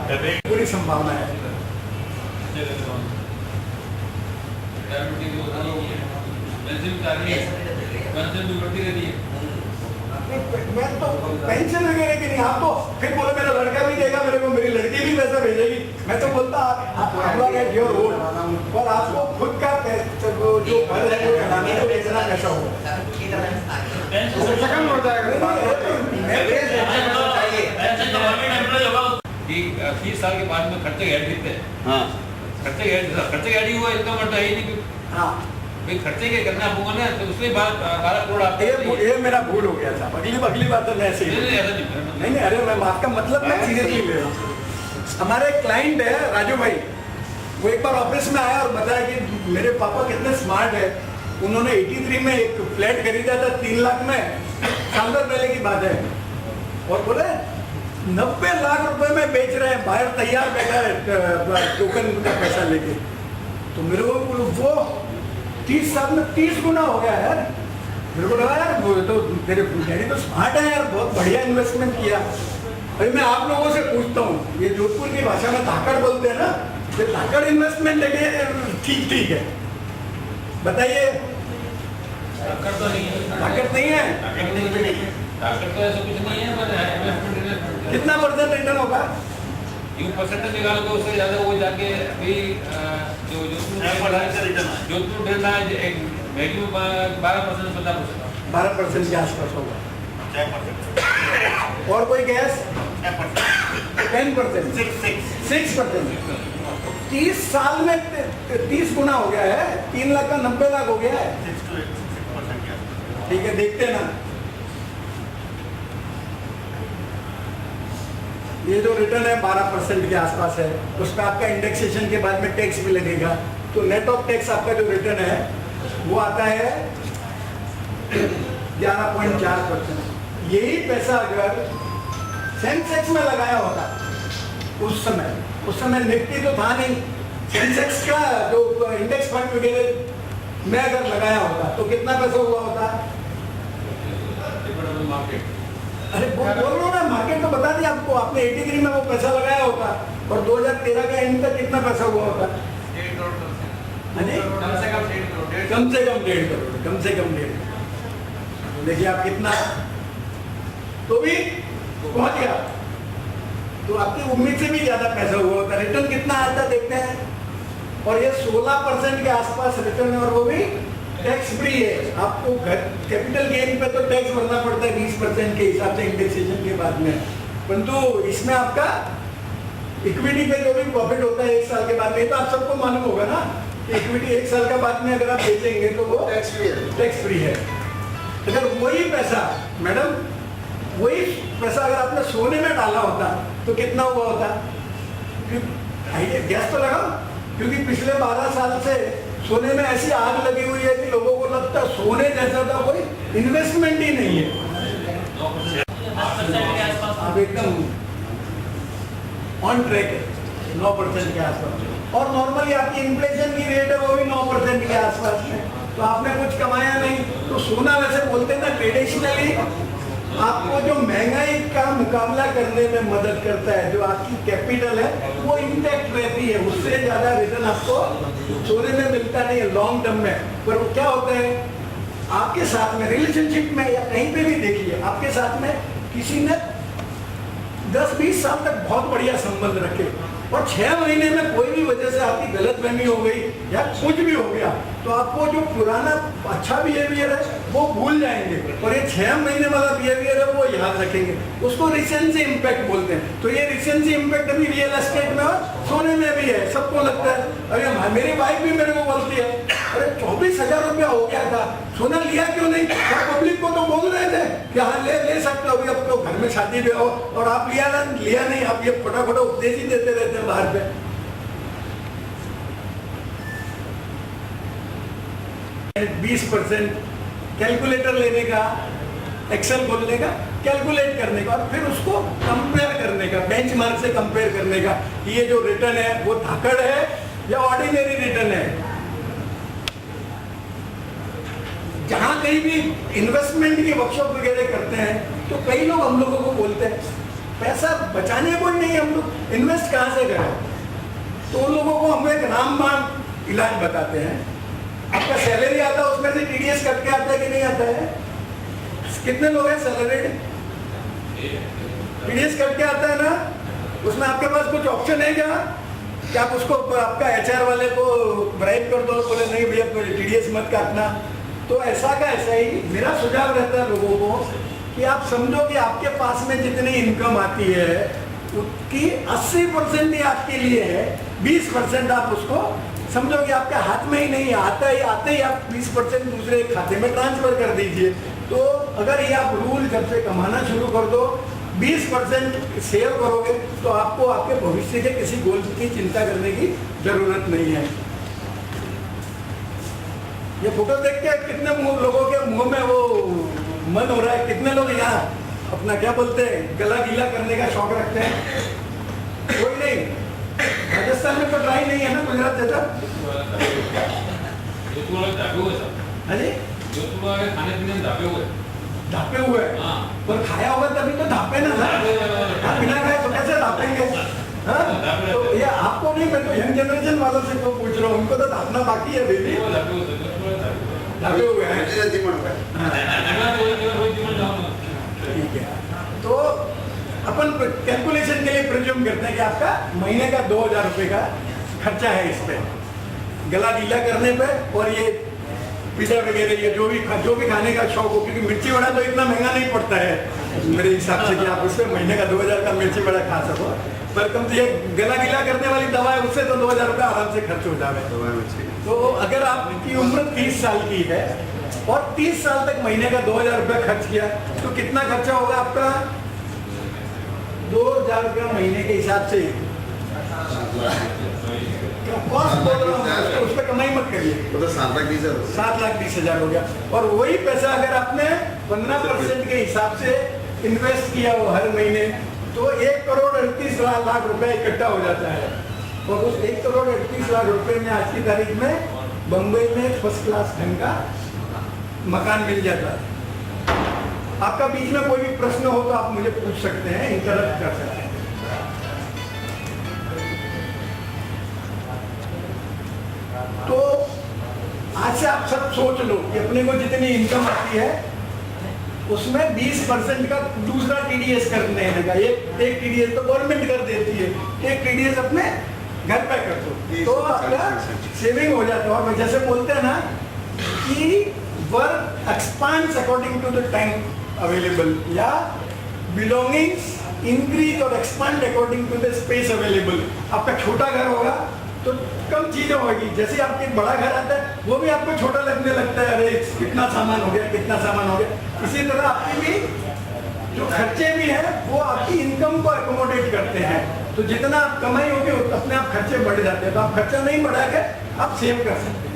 पूरी संभावना है। मैं तो पेंशन वगैरह की नहीं, आप तो फिर बोले मेरा लड़का भी देगा मेरे को, मेरी लड़की भी पैसा भेजेगी। मैं तो बोलता योर रोड, और आपको खुद का जो घर है वो चलाने को बेचना कैसा हो कि 30 साल के बाद में खर्चे गैर दिखते हैं। हाँ, खर्चे गैर ही हुआ, इतना बढ़ता ही नहीं। हाँ भाई, खर्चे के करना होगा ना, तो उसके बाद 12 करोड़ आपके। ये मेरा भूल हो गया था। अगली बार तो मैं ऐसे नहीं, अरे मैं आपका मतलब मैं सीरियसली ले रहा हूँ। हमारे क्लाइंट है राजू भाई, वो एक बार ऑफिस में आया और बताया कि मेरे पापा कितने स्मार्ट है, उन्होंने 83 में एक फ्लैट खरीदा था 3 लाख में, साल भर पहले की बात है, और बोले 90 लाख रुपए में बेच रहे हैं, बाहर तैयार बैठा है टोकन का पैसा लेके। तो मेरे को वो 30 साल में 30 गुना हो गया यार। मेरे को लगा यार वो तो तेरे डैडी तो स्मार्ट है यार, बहुत बढ़िया इन्वेस्टमेंट किया। अरे मैं आप लोगों से पूछता हूँ, ये जोधपुर की भाषा में धाकड़ बोलते हैं ना, ये धाकड़ इन्वेस्टमेंट ठीक है, बताइए। धाकड़ तो नहीं है, धाकड़ नहीं है, धाकड़ तो ऐसा कुछ नहीं है। कितना परसेंट रिटर्न होगा? यूं परसेंटेज निकाल के उससे ज्यादा वो जाके अभी जो जोधपुर देना है एक मैक्सिमम 12% 12% के आसपास होगा। और कोई गैस 10%, 6%। 30 साल में 30 गुना हो गया है, 3 लाख का 90 लाख हो गया है। ठीक है, देखते ना ये जो रिटर्न है 12% के आसपास है, उसमें आपका इंडेक्सेशन के बाद में टैक्स भी लगेगा, तो नेट ऑफ टैक्स आपका जो रिटर्न है वो आता है 11.4%। यही पैसा अगर सेंसेक्स में लगाया होता उस समय निफ्टी तो था नहीं, सेंसेक्स का जो इंडेक्स फंड वगैरह में अगर लगाया होता तो कितना पैसा हुआ होता? अरे बोल रहा हूँ ना, मार्केट तो बता दिया आपको, आपने 83 में वो पैसा लगाया होता और 2013 का एंड तक कितना पैसा हुआ होता? कम से कम 1.5 करोड़। देखिए आप कितना तो भी पहुंच गया, तो आपकी उम्मीद से भी ज्यादा पैसा हुआ होता। रिटर्न कितना आता देखते हैं, और ये 16% के आसपास रिटर्न है, और वो भी टैक्स फ्री है। आपको कैपिटल गेन पे तो टैक्स भरना पड़ता है 20% के हिसाब से इंडेक्सेशन के बाद में, परंतु इसमें आपका इक्विटी पे जो भी प्रॉफिट होता है 1 साल के बाद में, तो आप सबको मालूम होगा ना, इक्विटी 1 साल के बाद में अगर आप बेचेंगे तो वो टैक्स फ्री है। अगर वही पैसा मैडम, वही पैसा अगर आपने सोने में डाला होता तो कितना हुआ होता? गैस तो लगाओ, क्योंकि पिछले 12 साल से सोने में ऐसी आग लगी हुई है कि लोगों को लगता है सोने जैसा था कोई इन्वेस्टमेंट ही नहीं है। आप एकदम ऑन ट्रैक है, 9% के आसपास, और नॉर्मली आपकी इन्फ्लेशन की रेट है वो भी 9% के आसपास है, तो आपने कुछ कमाया नहीं। तो सोना वैसे बोलते हैं ना, ट्रेडिशनली आपको जो महंगाई का मुकाबला करने में मदद करता है, जो आपकी कैपिटल है वो इंटैक्ट रहती है, उससे ज्यादा रिटर्न आपको सोने में मिलता नहीं है लॉन्ग टर्म में। पर वो क्या होता है, आपके साथ में रिलेशनशिप में या कहीं पे भी देखिए, आपके साथ में किसी ने 10-20 साल तक बहुत बढ़िया संबंध रखे, और 6 महीने में कोई भी वजह से आपकी गलतफहमी हो गई या कुछ भी हो गया, तो आपको जो पुराना अच्छा बिहेवियर है वो भूल जाएंगे, और ये 6 महीने वाला बिहेवियर है वो याद रखेंगे। उसको रिसेंसी इम्पैक्ट बोलते हैं। तो ये रिसेंसी इम्पैक्ट अभी रियल एस्टेट में और सोने में भी है। सबको लगता है, अरे मेरी वाइफ भी मेरे को बोलती है, अरे 24,000 रुपया हो गया था, सोना लिया क्यों नहीं? पब्लिक को तो बोल रहे थे कि हाँ ले सकते हो, अब तो घर में शादी भी हो, और आप लिया नहीं, आप ये फटाफट उपदेश ही देते रहते हैं बाहर पे। 20% कैलकुलेटर लेने का, एक्सेल खोलने का, कैलकुलेट करने का, और फिर उसको कंपेयर करने का, बेंचमार्क से कंपेयर करने का, ये जो रिटर्न है वो धाकड़ है या ऑर्डिनरी रिटर्न है। जहां कहीं भी इन्वेस्टमेंट की वर्कशॉप वगैरह करते हैं तो कई लोग हम लोगों को बोलते हैं पैसा बचाने को ही नहीं, हम लोग इन्वेस्ट कहाँ से करें? तो उन लोगों को हम एक रामबाण इलाज बताते हैं। आपका सैलरी आता है उसमें से टीडीएस कट के आता है कि नहीं आता है? कितने लोग हैं सैलरीड? टीडीएस कट के आता है ना, उसमें आपके पास कुछ ऑप्शन है क्या कि आप उसको आपका एचआर वाले को ब्राइब कर दो, बोले नहीं भैया टीडीएस मत काटना? तो ऐसा का ऐसा ही मेरा सुझाव रहता है लोगों को कि आप समझो कि आपके पास में जितनी इनकम आती है उसकी 80% ही आपके लिए है, 20% आप उसको समझो कि आपके हाथ में ही नहीं आता ही, आते ही आप 20% दूसरे खाते में ट्रांसफर कर दीजिए। तो अगर ये आप रूल जब से कमाना शुरू कर दो, 20% सेव करोगे तो आपको आपके भविष्य के किसी गोल की चिंता करने की जरूरत नहीं है। ये फोटो देख के कितने लोगों के मुंह में वो मन हो रहा है, कितने लोग यहाँ अपना क्या बोलते हैं गला गीला करने का शौक रखते हैं? कोई नहीं। राजस्थान में तो ट्राई नहीं है ना गुजरात जैसा? अरे खाने पीने ढाबे हुए ढापे हुए पर खाया होगा तभी तो ढापे ना, बिना खाए तो कैसे ढापेंगे? तो ये आपको नहीं, मैं तो यंग जनरेशन वालों से तो पूछ रहा हूँ, उनको तो ढापना बाकी है बेबी। ढापे हुए हैं, ठीक है। तो अपन कैलकुलेशन के लिए प्रिज्यूम करते हैं कि आपका महीने का 2000 रुपये का खर्चा है इस पे, गला गीला करने पे और ये पिज्जा वगैरह ये जो भी खाने का शौक हो, क्योंकि मिर्ची वड़ा तो इतना महंगा नहीं पड़ता है मेरे हिसाब से कि आप उसमें महीने का 2000 का मिर्ची वड़ा खा सको। पर कम से गला गीला करने वाली दवा है उससे तो 2000 रुपये आराम से खर्च हो जाए। तो अगर आपकी उम्र 30 साल की है और 30 साल तक महीने का 2000 रुपये खर्च किया तो कितना खर्चा होगा आपका? 2000 रुपया महीने के हिसाब से कॉस्ट बोल रहा हूँ, उस पर कमाई मत करिए। तो 7,20,000 हो गया। और वही पैसा अगर आपने 15% के हिसाब से इन्वेस्ट किया हो हर महीने तो 1,38,00,000 रुपए इकट्ठा हो जाता है। और उस 1,38,00,000 रुपए में आज की तारीख में बम्बई में फर्स्ट क्लास ढंग का मकान मिल जाता है। आपका बीच में कोई भी प्रश्न हो तो आप मुझे पूछ सकते हैं, इंटरप्ट कर सकते हैं। तो आज से आप सब सोच लो कि अपने को जितनी इनकम आती है उसमें 20% का दूसरा टीडीएस करने का, एक टीडीएस तो गवर्नमेंट कर देती है, एक टीडीएस अपने घर पे कर दो तो आपका सेविंग हो जाता है। और जैसे बोलते हैं ना कि work expands according to the time available, या बिलोंगिंग्स इंक्रीज और expand according to the space available. आपका छोटा घर होगा तो कम चीजें होगी, जैसे आपके एक बड़ा घर आता है वो भी आपको छोटा लगने लगता है, अरे कितना सामान हो गया, कितना सामान हो गया। इसी तरह आपकी भी जो खर्चे भी हैं वो आपकी इनकम को एकोमोडेट करते हैं। तो जितना आप कमाई होगी अपने आप खर्चे बढ़ जाते हैं। तो आप खर्चा नहीं बढ़ा के आप सेव कर सकते हैं।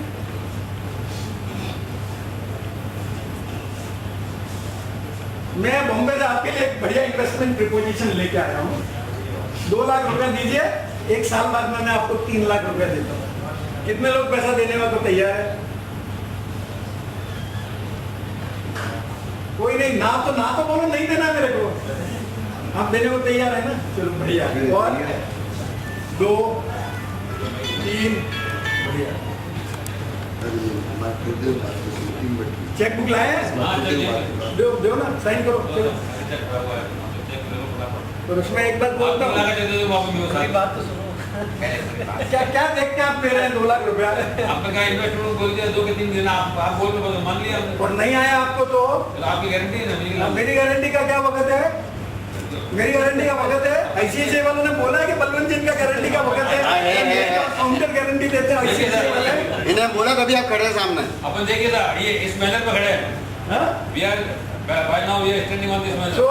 मैं बॉम्बे से आपके लिए एक बढ़िया इन्वेस्टमेंट प्रिपोजिशन लेके आया हूँ। 2 लाख रुपए दीजिए, 1 साल बाद में मैं आपको 3 लाख रुपए देता हूँ। कितने लोग पैसा देने को तो तैयार है? कोई नहीं। ना तो बोलो नहीं देना मेरे को, आप देने को तैयार है ना? चलो बढ़िया। और 2 3 बढ़िया। चेक बुक लाए? दो ना, साइन करो। चलो तो उसमें एक बात बोलता हूँ, बात तो सुनो। क्या देख के आप दे रहे हैं 2 लाख रुपया? आपने कहा इन्वेस्टमेंट बोल दिया 2 के 3 दिन, आप बोल तो मान लिया और नहीं आया आपको तो आपकी गारंटी है ना? मेरी गारंटी का क्या वक्त है? मेरी गारंटी का वक्त है। आईसीआईसीआई वालों ने बोला है कि बलवंत जी का गारंटी का वक्त है, काउंटर गारंटी देते हैं आईसीआईसीआई वाले। इन्हें बोला कभी आप खड़े सामने अपन देखिए था ये इस मेहनत में खड़े हैं। We are by now we are standing on this measure. तो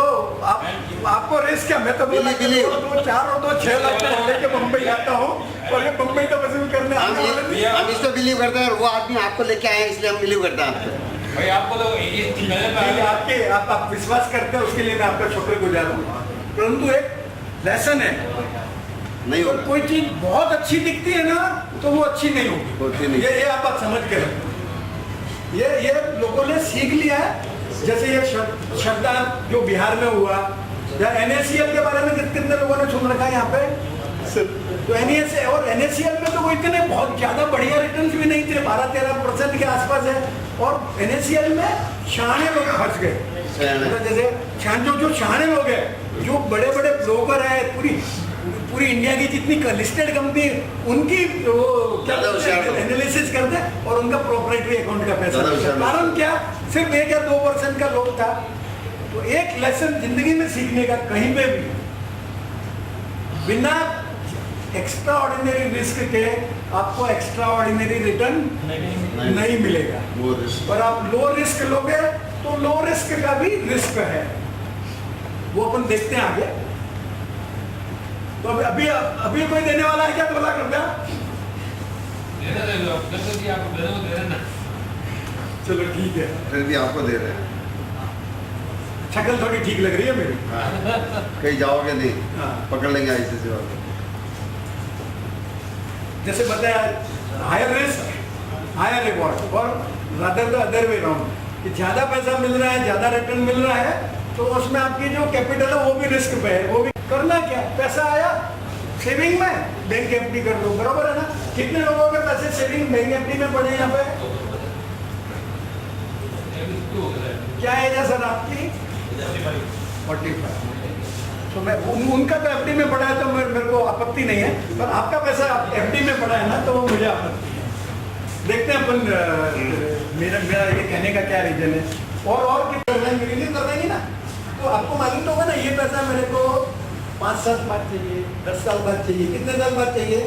आपको रिस्क क्या? मैं तो बोला 4 और 2 6 लाख लेके बम्बई आता हूँ और ये बम्बई का वसूल करने हम इस पे बिलीव करते हैं। वो आदमी आपको लेके आए इसलिए हम बिलीव करते हैं भाई आपको तो इस मेहनत में आप विश्वास करते हैं उसके लिए मैं आपका शुक्रगुजार हूँ। परंतु एक लेसन है, नहीं तो कोई चीज बहुत अच्छी दिखती है ना तो वो अच्छी नहीं होगी। ये आप बात समझ के रखो। ये लोगों ने सीख लिया है। जैसे ये शब्दान जो बिहार में हुआ, या NACL के बारे में कितने लोगों ने सुन रखा है यहाँ पे? तो NACL में तो वो इतने बहुत ज्यादा बढ़िया रिटर्न्स भी नहीं थे, 12-13% के आसपास है। और NACL में शाणे लोग फंस गए, जैसे जो शाणे लोग हैं, जो बड़े बड़े ब्रोकर है, पूरी इंडिया की जितनी लिस्टेड कंपनी, उनकी एनालिसिस करते हैं और उनका प्रोप्राइटरी अकाउंट का पैसा। कारण क्या? सिर्फ 1 या 2% का लोग था। तो एक लेसन जिंदगी में सीखने का, कहीं पे भी बिना एक्स्ट्रा ऑर्डिनरी रिस्क के आपको एक्स्ट्रा ऑर्डिनरी रिटर्न नहीं मिलेगा। और आप लो रिस्क लोगे तो लो रिस्क का भी रिस्क है, वो अपन देखते हैं आगे। तो अभी कोई देने वाला है क्या 2 लाख रुपया? चलो ठीक है, फिर भी आपको दे रहे हैं। शक्ल थोड़ी ठीक लग रही है मेरी। कहीं जाओगे नहीं, हाँ। पकड़ लेंगे ICICI वाले। जैसे बताया, हायर रिस्क हायर रिवॉर्ड, और rather the other way round, कि ज्यादा पैसा मिल रहा है, ज्यादा रिटर्न मिल रहा है, तो उसमें आपकी जो कैपिटल है वो भी रिस्क पे है। वो भी करना क्या, पैसा आया सेविंग में, बैंक FD कर दो, बराबर है ना? कितने लोगों के पैसे सेविंग बैंक FD में पड़े यहाँ पे? क्या एज है सर आपकी? 45। तो मैं उनका तो FD में पड़ा है तो मेरे को आपत्ति नहीं है, पर आपका पैसा FD में पड़ा है ना, तो वो मुझे आपत्ति है। देखते हैं अपन, मेरा ये कहने का क्या रीजन है। और कितना रिलीज कर देंगे ना, तो आपको मालूम तो होगा ना, ये पैसा मेरे को 5 साल बाद चाहिए, 10 साल बाद चाहिए, कितने साल बाद चाहिए?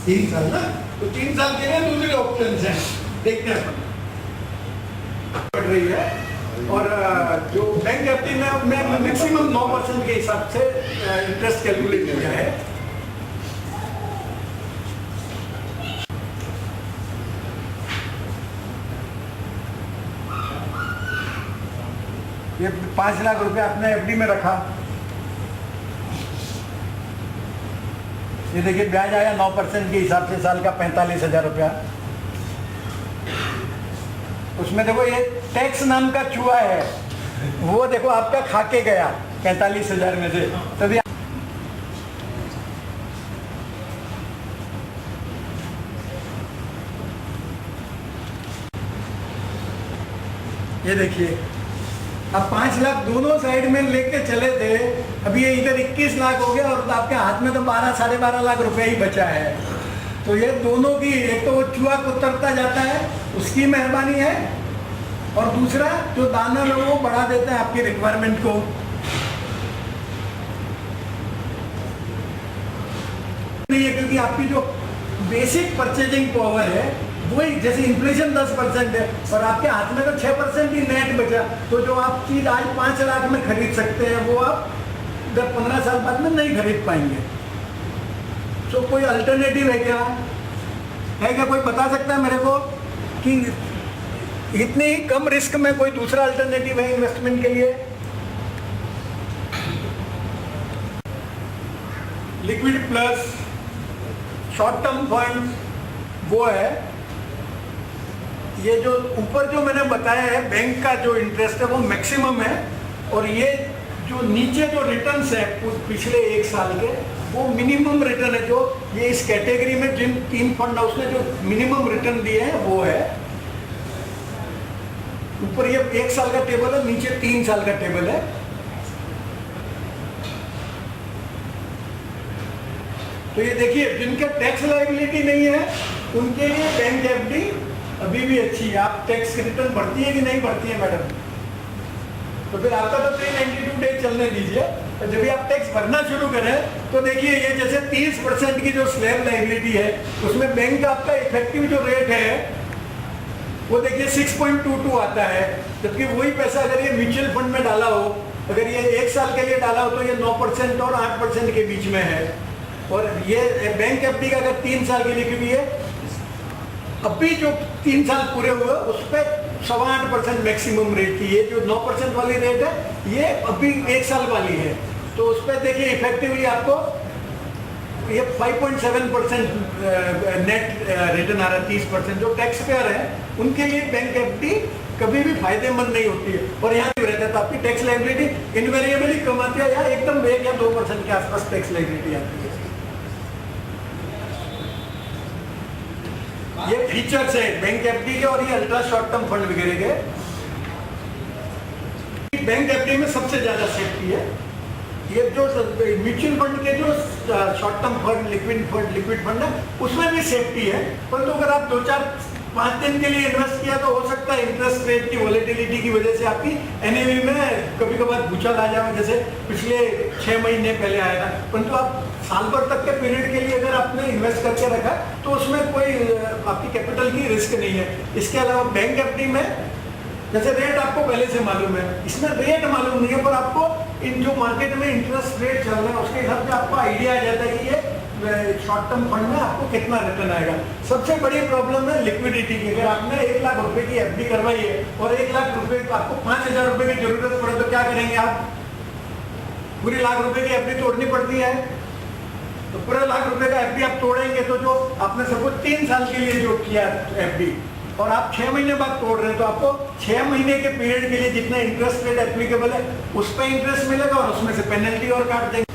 3 साल ना। तो 3 साल के लिए दूसरे ऑप्शन हैं, देखते हैं अपन पड़ रही है। और जो बैंक FD में मैक्सिमम 9% के हिसाब से इंटरेस्ट कैलकुलेट किया है। ये 5 लाख रुपए आपने FD में रखा, ये देखिए ब्याज आया 9% के हिसाब से साल का 45,000 रुपया। उसमें देखो ये टैक्स नाम का चूहा है, वो देखो आपका खाके गया 45,000 में से। तभी ये देखिए, अब 5 लाख दोनों साइड में लेके चले थे, अभी ये इधर 21 लाख हो गया और आपके हाथ में तो 12-12.5 लाख रुपए ही बचा है। तो ये दोनों की, एक तो वो चूहा कुतरता जाता है, उसकी मेहरबानी है, और दूसरा जो दाना लोगों को बढ़ा देता है आपकी रिक्वायरमेंट को। नहीं है, क्योंकि आपकी जो बेसिक परचेजिंग पावर है वही, जैसे इन्फ्लेशन 10% है और आपके हाथ में तो 6% ही नेट बचा, तो जो आप चीज आज 5 लाख में खरीद सकते हैं वो आप 10-15 साल बाद में नहीं खरीद पाएंगे। तो कोई अल्टरनेटिव है क्या? कोई बता सकता है मेरे को कि इतनी कम रिस्क में कोई दूसरा अल्टरनेटिव है इन्वेस्टमेंट के लिए? Liquid plus short term fund वो है। ये जो ऊपर जो मैंने बताया है बैंक का जो इंटरेस्ट है वो मैक्सिमम है, और ये जो नीचे जो रिटर्न्स है पिछले 1 साल के वो मिनिमम रिटर्न है। जो ये इस कैटेगरी में जिन 3 फंड हाउस ने जो मिनिमम रिटर्न दिए हैं वो है। ऊपर ये 1 साल का टेबल है, नीचे 3 साल का टेबल है। तो ये देखिए, जिनके टैक्स लायबिलिटी नहीं है उनके लिए बैंक FD अभी भी अच्छी है। आप टैक्स रिटर्न भरती है कि नहीं भरती है मैडम? तो फिर आपका तो 392 डेज चलने दीजिए। तो जब भी आप टैक्स भरना शुरू करें तो देखिए, ये जैसे 30% की जो स्लैब लायबिलिटी है उसमें बैंक का आपका इफेक्टिव जो रेट है वो देखिए 6.22 आता है, जबकि वही पैसा अगर ये म्यूचुअल फंड में डाला हो, अगर ये 1 साल के लिए डाला हो तो ये 9% और 8% के बीच में है। और ये बैंक FD का अगर 3 साल के लिए, क्योंकि ये अभी जो 3 साल पूरे हुए उस पर 8.25% मैक्सिमम रेट थी। ये जो 9% वाली रेट है ये अभी 1 साल वाली है, तो उस पर देखिए इफेक्टिवली आपको ये 5.7% नेट रिटर्न आ रहा है। 30% जो टैक्स पेयर है उनके लिए बैंक FD कभी भी फायदेमंद नहीं होती है। और यहाँ भी रहता है है तो आपकी टैक्स लायबिलिटी इनवेरिएबली कम आती है, या एकदम 1 या 2% के आसपास टैक्स लायबिलिटी आती है। ये फीचर्स है बैंक एफडी के और ये अल्ट्रा शॉर्ट टर्म फंड वगैरह के। बैंक एफडी में सबसे ज्यादा सेफ्टी है। ये जो म्यूचुअल फंड के जो short term fund liquid fund है उसमें भी सेफ्टी है, परंतु अगर आप 2-4-5 दिन के लिए इन्वेस्ट किया तो हो सकता है इंटरेस्ट रेट की वॉलेटिलिटी की वजह से आपकी एनएवी में कभी कभार भूचाल आ जाए, जैसे पिछले 6 महीने पहले आया था। परंतु आप साल भर तक के पीरियड के लिए अगर आपने इन्वेस्ट करके रखा तो उसमें कोई आपकी कैपिटल की रिस्क नहीं है। इसके अलावा बैंक एफडी में जैसे रेट आपको पहले से मालूम है, इसमें रेट मालूम नहीं है, पर आपको इन जो मार्केट में इंटरेस्ट रेट चल रहे हैं उसके हिसाब से आपको आइडिया आ जाता है कि ये शॉर्ट टर्म फंड में आपको कितना रिटर्न आएगा। सबसे बड़ी प्रॉब्लम है लिक्विडिटी की। अगर आपने 1 लाख रुपए की एफडी करवाई है और 1 लाख रुपए आपको 5,000 रुपए की जरूरत पड़े तो क्या करेंगे आप? पूरी लाख रुपए की एफडी तोड़नी पड़ती है। तो पूरा लाख रुपए का एफडी आप तोड़ेंगे तो जो आपने सबको 3 साल के लिए जो किया एफडी और आप 6 महीने बाद तोड़ रहे हैं तो आपको 6 महीने के पीरियड के लिए जितना इंटरेस्ट रेट एप्लीकेबल है उस पर इंटरेस्ट मिलेगा और उसमें से पेनल्टी और काट देंगे।